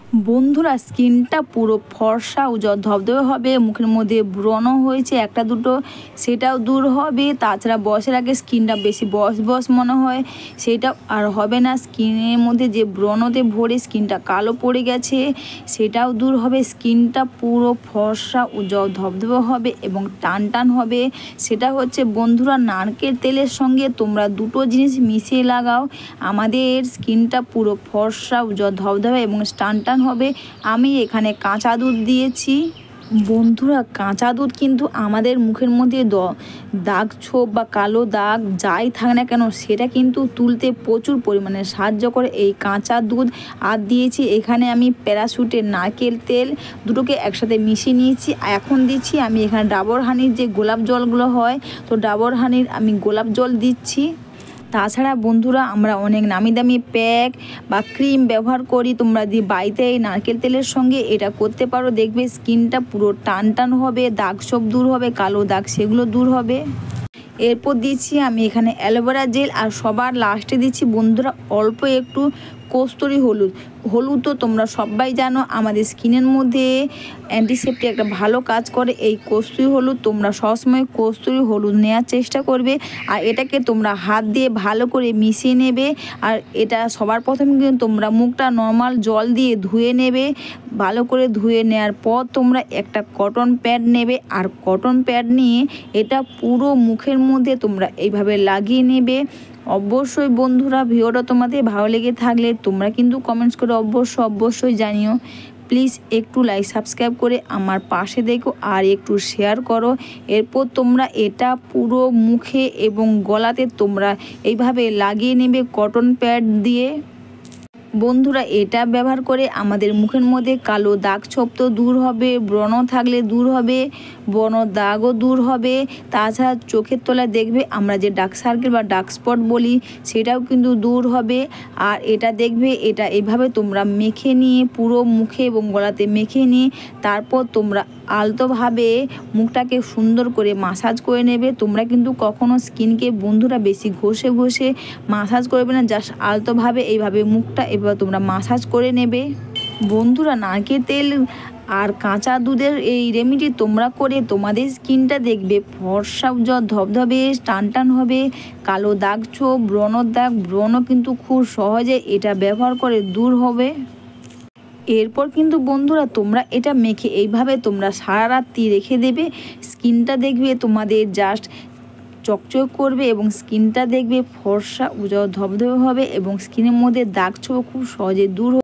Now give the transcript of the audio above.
বন্ধুরা স্কিনটা পুরো ফর্সা উজ্জ্বল ধবধবে হবে। মুখের মধ্যে ব্রণ হয়েছে একটা দুটো, সেটাও দূর হবে। তাছাড়া বয়সের আগে স্কিনটা বেশি বয়স বয়স মনে হয়, সেটাও আর হবে না। স্কিনের মধ্যে যে ব্রণতে ভরে স্কিনটা কালো পড়ে গেছে, সেটাও দূর হবে। স্কিনটা পুরো ফর্সা উজ্জ্বল ধবধবে হবে এবং টান টান হবে। সেটা হচ্ছে বন্ধুরা নারকেল তেলের সঙ্গে তোমরা দুটো জিনিস মিশিয়ে লাগাও, আমাদের স্কিনটা পুরো ফর্সা উজ্জ্বল ধবধবে এবং টান টান হবে। আমি এখানে কাঁচা দুধ দিয়েছি। বন্ধুরা কাঁচা দুধ কিন্তু আমাদের মুখের মধ্যে দাগ ছোপ বা কালো দাগ যাই থাক না কেন, সেটা কিন্তু তুলতে প্রচুর পরিমাণে সাহায্য করে এই কাঁচা দুধ। আর দিয়েছি এখানে আমি প্যারাশুটের নারকেল তেল, দুটোকে একসাথে মিশিয়ে নিয়েছি। এখন দিচ্ছি আমি এখানে ডাবর হানির যে গোলাপ জলগুলো হয়, তো ডাবর হানির আমি গোলাপ জল দিচ্ছি। তাছাড়া বন্ধুরা আমরা অনেক নামি দামি প্যাক বা ক্রিম ব্যবহার করি, তোমরা বাড়িতে এই নারকেল তেলের সঙ্গে এটা করতে পারো, দেখবে স্কিনটা পুরো টান টান হবে, দাগ সব দূর হবে, কালো দাগ সেগুলো দূর হবে। এরপর দিচ্ছি আমি এখানে অ্যালোভেরা জেল, আর সবার লাস্টে দিচ্ছি বন্ধুরা অল্প একটু কস্তুরি হলুদ। হলুদ তো তোমরা সবাই জানো আমাদের স্কিনের মধ্যে অ্যান্টিসেপ্টিক একটা ভালো কাজ করে। এই কস্তুরি হলুদ তোমরা সবসময় কস্তুরি হলুদ নেওয়ার চেষ্টা করবে, আর এটাকে তোমরা হাত দিয়ে ভালো করে মিশিয়ে নেবে। আর এটা সবার প্রথমে কিন্তু তোমরা মুখটা নর্মাল জল দিয়ে ধুয়ে নেবে। ভালো করে ধুয়ে নেওয়ার পর তোমরা একটা কটন প্যাড নেবে, আর কটন প্যাড নিয়ে এটা পুরো মুখের মধ্যে তোমরা এইভাবে লাগিয়ে নেবে। অবশ্যই বন্ধুরা ভিডিওটা তোমাদের ভালো লেগে থাকলে তোমরা কিন্তু কমেন্টস করে অবশ্যই জানিও। প্লিজ একটু লাইক সাবস্ক্রাইব করে আমার পাশে দেখো, আর একটু শেয়ার করো। এরপর তোমরা এটা পুরো মুখে এবং গলাতে তোমরা এইভাবে লাগিয়ে নেবে কটন প্যাড দিয়ে। বন্ধুরা এটা ব্যবহার করে আমাদের মুখের মধ্যে কালো দাগ ছোপ তো দূর হবে, ব্রণ থাকলে দূর হবে, ব্রণ দাগও দূর হবে। তাছাড়া চোখের তলায় দেখবে আমরা যে ডার্ক সার্কেল বা ডার্ক স্পট বলি, সেটাও কিন্তু দূর হবে। আর এটা দেখবে এটা এভাবে তোমরা মেখে নিয়ে পুরো মুখে এবং গলাতে মেখে নিয়ে তারপর তোমরা আলতোভাবে মুখটাকে সুন্দর করে মাসাজ করে নেবে। তোমরা কিন্তু কখনো স্কিনকে বন্ধুরা বেশি ঘষে মাসাজ করবে না, জাস্ট আলতোভাবে এইভাবে মুখটা এবার তোমরা মাসাজ করে নেবে। বন্ধুরা নারকেল তেল আর কাঁচা দুধের এই রেমেডি তোমরা করে তোমাদের স্কিনটা দেখবে ফর্সা উজ্জ্বল ধবধবে টান টান হবে। কালো দাগ ছোপ ব্রণ কিন্তু খুব সহজে এটা ব্যবহার করে দূর হবে। এরপর কিন্তু বন্ধুরা তোমরা এটা মেখে এইভাবে তোমরা সারা রাত্রি রেখে দেবে। স্কিনটা দেখবে তোমাদের জাস্ট চকচক করবে এবং স্কিনটা দেখবে ফর্সা উজ্জ্বল ধবধবে হবে এবং স্কিনের মধ্যে দাগ ছোপ খুব সহজে দূর